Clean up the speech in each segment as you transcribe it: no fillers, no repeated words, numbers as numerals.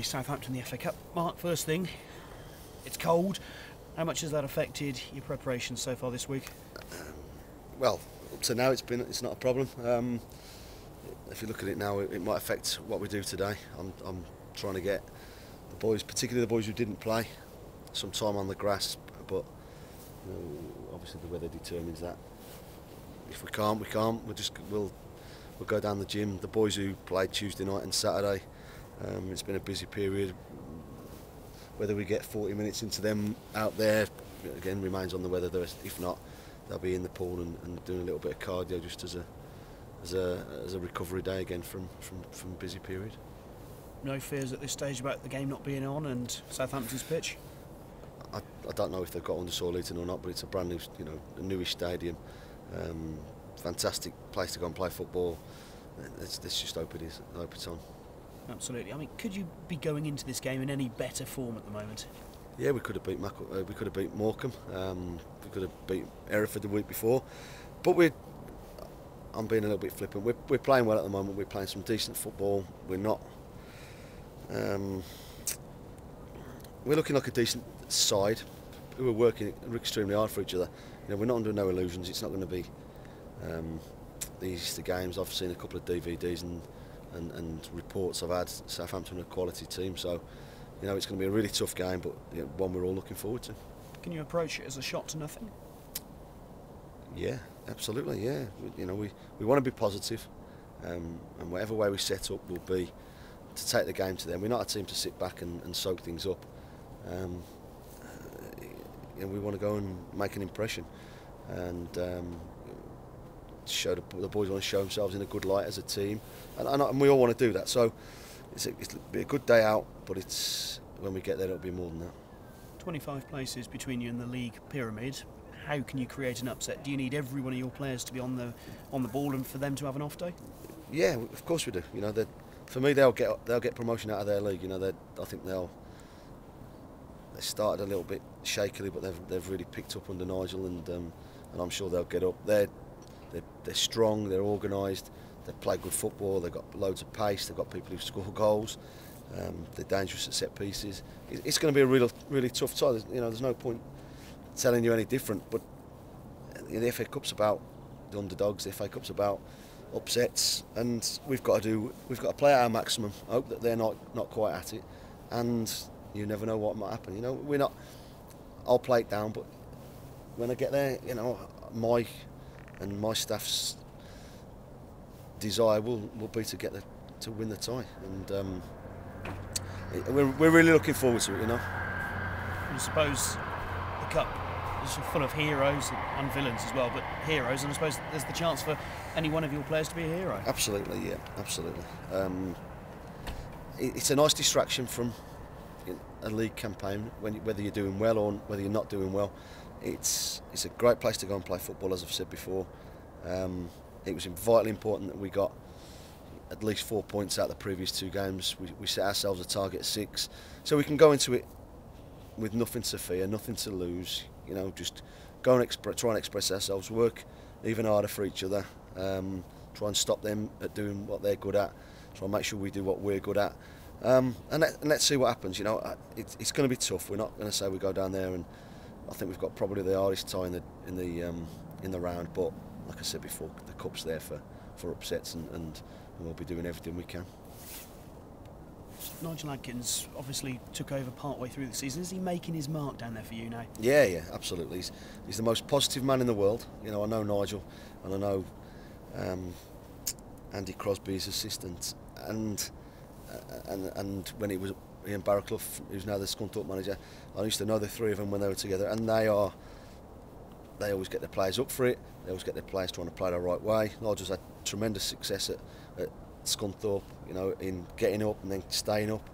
Southampton the FA Cup. Mark, first thing, it's cold. How much has that affected your preparations so far this week? Well, up to now it's not a problem. If you look at it now, it might affect what we do today. I'm trying to get the boys, particularly the boys who didn't play, some time on the grass. But obviously the weather determines that. If we can't, we can't. We'll go down the gym. The boys who played Tuesday night and Saturday, it's been a busy period. Whether we get 40 minutes into them out there, again, remains on the weather. If not, they'll be in the pool and doing a little bit of cardio just as a recovery day again from a busy period. No fears at this stage about the game not being on and Southampton's pitch? I don't know if they've got undersoil heating or not, but it's a brand new, a newish stadium. Fantastic place to go and play football. Let's just hope it is. I hope it's on. Absolutely. I mean, could you be going into this game in any better form at the moment? Yeah, we could have beat Morecambe. We could have beat Hereford the week before, but I'm being a little bit flippant. We're playing well at the moment. We're playing some decent football. We're not. We're looking like a decent side. We're working extremely hard for each other. We're not under no illusions. It's not going to be the easiest of games. I've seen a couple of DVDs and reports I've had. Southampton are a quality team, so it's going to be a really tough game, but one we're all looking forward to. Can you approach it as a shot to nothing? Yeah, absolutely. Yeah, we want to be positive, and whatever way we set up will be to take the game to them. We're not a team to sit back and soak things up. We want to go and make an impression, and show the boys want to show themselves in a good light as a team, and we all want to do that. So it'll be a good day out, but when we get there, it'll be more than that. 25 places between you and the league pyramid. How can you create an upset? Do you need every one of your players to be on the ball and for them to have an off day? Yeah, of course we do. For me, they'll get promotion out of their league. I think they started a little bit shakily, but they've really picked up under Nigel, and I'm sure they'll get up. They're strong, they're organised, they play good football, they've got loads of pace, they've got people who score goals, they're dangerous at set pieces. It's going to be a really tough tie. There's no point telling you any different, but the FA Cup's about the underdogs, the FA Cup's about upsets, and we've got to play at our maximum, hope that they're not quite at it, and you never know what might happen. I'll play it down, but when I get there, my staff's desire will be to win the tie, and we're really looking forward to it. I suppose the cup is full of heroes and villains as well, but heroes, and I suppose there's the chance for any one of your players to be a hero. Absolutely, yeah, absolutely. It's a nice distraction from a league campaign, whether you're doing well or whether you're not doing well. It's a great place to go and play football, as I've said before. It was vitally important that we got at least 4 points out of the previous 2 games. We set ourselves a target of 6, so we can go into it with nothing to fear, nothing to lose. Just go and try and express ourselves, work even harder for each other, try and stop them at doing what they're good at, try and make sure we do what we're good at. And let's see what happens. It's going to be tough. We're not going to say we go down there, and I think we've got probably the hardest tie in the round. But like I said before, the cup's there for upsets, and we'll be doing everything we can. Nigel Adkins obviously took over partway through the season. Is he making his mark down there for you now? Yeah, absolutely. He's the most positive man in the world. I know Nigel, and I know Andy Crosby, his assistant, and when he was Ian Barraclough, who's now the Scunthorpe manager, I used to know the 3 of them when they were together, and they always get their players up for it. They always get their players trying to play the right way. Nigel's had tremendous success at Scunthorpe, in getting up and then staying up,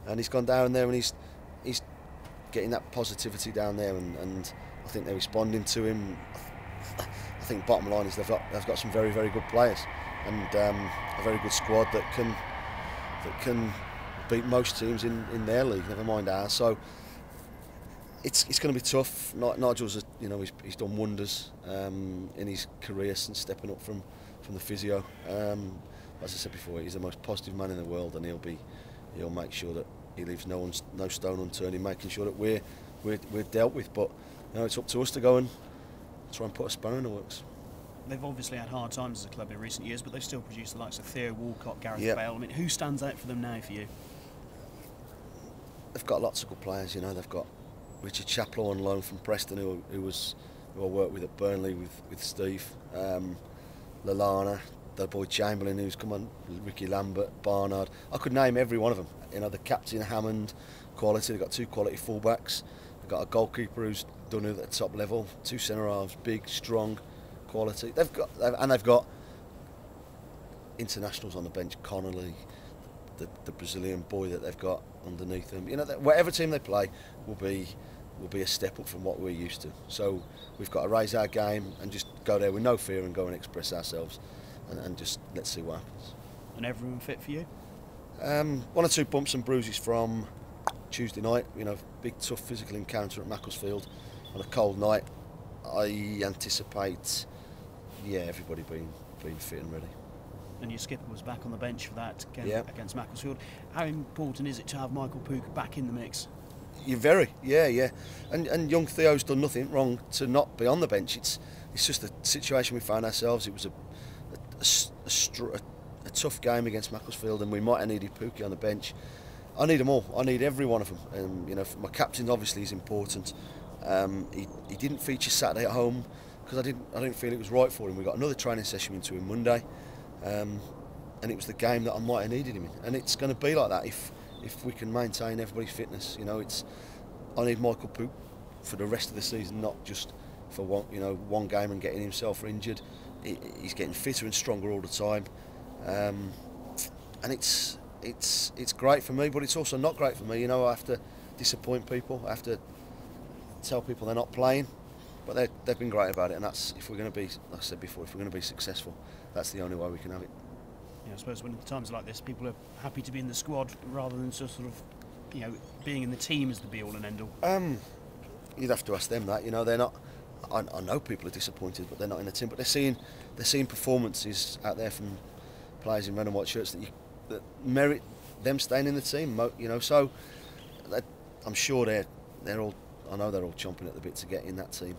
and he's gone down there and he's getting that positivity down there, and I think they're responding to him. I think bottom line is they've got some very, very good players, and a very good squad that can beat most teams in their league, never mind ours. So it's going to be tough. Nigel's he's done wonders in his career since stepping up from the physio. As I said before, he's the most positive man in the world, and he'll make sure that he leaves no stone unturned in making sure that we're dealt with. But it's up to us to go and try and put a spanner in the works. They've obviously had hard times as a club in recent years, but they've still produced the likes of Theo Walcott, Gareth Bale. I mean, who stands out for them now for you? They've got lots of good players. They've got Richard Chaplow on loan from Preston, who I worked with at Burnley with Steve. Lallana, the boy Chamberlain, who's come on, Ricky Lambert, Barnard. I could name every one of them. The captain Hammond, quality. They've got 2 quality fullbacks. They've got a goalkeeper who's done it at the top level. 2 centre halves, big, strong, quality. They've got internationals on the bench. Connolly, the Brazilian boy that they've got underneath them. Whatever team they play will be a step up from what we're used to. So we've got to raise our game and just go there with no fear and go and express ourselves, and just let's see what happens. And everyone fit for you? 1 or 2 bumps and bruises from Tuesday night. Big tough physical encounter at Macclesfield on a cold night. I anticipate, everybody being fit and ready. And your skipper was back on the bench for that against Macclesfield. How important is it to have Michael Pook back in the mix? You're very, and young Theo's done nothing wrong to not be on the bench. It's just the situation we found ourselves. It was a tough game against Macclesfield, and we might have needed Pookie on the bench. I need them all. I need every one of them. My captain obviously is important. He didn't feature Saturday at home because I didn't feel it was right for him. We got another training session into him Monday, and it was the game that I might have needed him in. And it's going to be like that if we can maintain everybody's fitness. I need Michael Pook for the rest of the season, not just for one game and getting himself injured. He's getting fitter and stronger all the time, and it's great for me, but it's also not great for me. I have to disappoint people. I have to tell people they're not playing, but they've been great about it. And that's, if we're going to be, like I said before, if we're going to be successful, that's the only way we can have it. I suppose when times like this, people are happy to be in the squad rather than just sort of, being in the team as the be all and end all. You'd have to ask them that. They're not. I know people are disappointed, but they're not in the team. But they're seeing performances out there from players in red and white shirts that merit them staying in the team. So I'm sure they're all. I know they're all chomping at the bit to get in that team.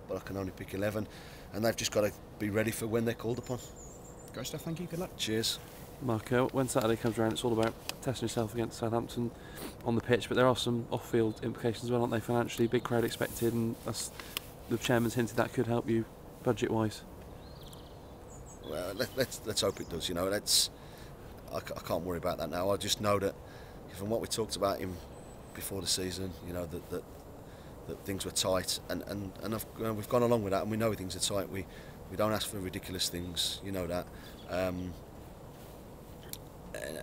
But I can only pick 11, and they've just got to be ready for when they're called upon. Great stuff, thank you, good luck. Cheers. Mark, when Saturday comes around, it's all about testing yourself against Southampton on the pitch, but there are some off-field implications as well, aren't they, financially? Big crowd expected, and the chairman's hinted that could help you budget-wise. Well, let's hope it does. I can't worry about that now. I just know that from what we talked about him before the season, that things were tight, and we've gone along with that, and we know things are tight. We don't ask for ridiculous things, that.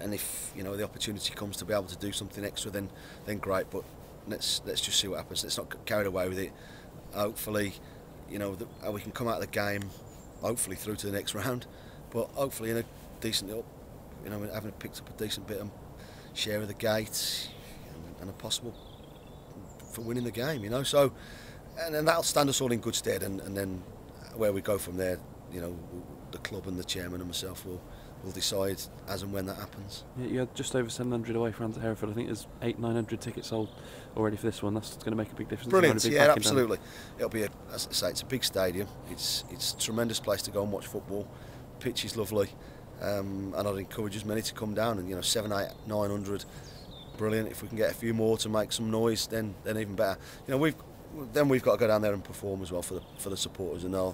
And if the opportunity comes to be able to do something extra, then great. But let's just see what happens. Let's not get carried away with it. Hopefully, we can come out of the game, hopefully through to the next round. But hopefully in a decent having picked up a decent bit of share of the gate and a possible for winning the game. So and then that'll stand us all in good stead. And then where we go from there, the club and the chairman and myself will decide as and when that happens. Yeah, you had just over 700 away fans at Hereford. I think there's 800-900 tickets sold already for this one. That's going to make a big difference. Brilliant, yeah, absolutely. It'll be, as I say, it's a big stadium. It's a tremendous place to go and watch football. Pitch is lovely, and I'd encourage as many to come down. And 700, 800, 900, brilliant. If we can get a few more to make some noise, then even better. We've got to go down there and perform as well for the supporters, and I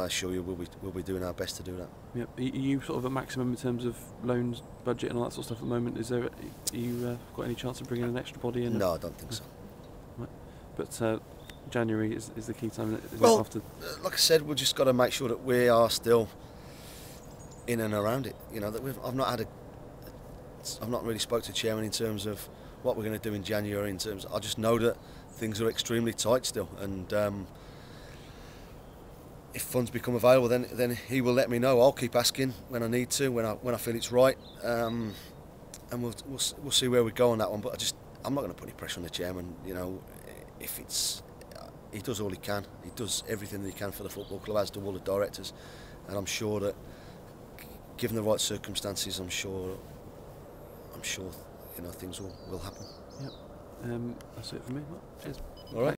assure you we'll be doing our best to do that. Yep. Are you sort of at maximum in terms of loans, budget, and all that sort of stuff at the moment? You got any chance of bringing an extra body in? No, I don't think so. Right. But January is the key time. Well, after. Like I said, we've just got to make sure that we are still in and around it. That I've not really spoke to the chairman in terms of what we're going to do in January. I just know that things are extremely tight still, and if funds become available, then he will let me know. I'll keep asking when I need to, when I feel it's right, and we'll see where we go on that one. But I'm not going to put any pressure on the chairman. If he does all he can, he does everything that he can for the football club, as do all the directors, and I'm sure that given the right circumstances, I'm sure things will happen. Yep. That's it for me. Well, cheers. All right.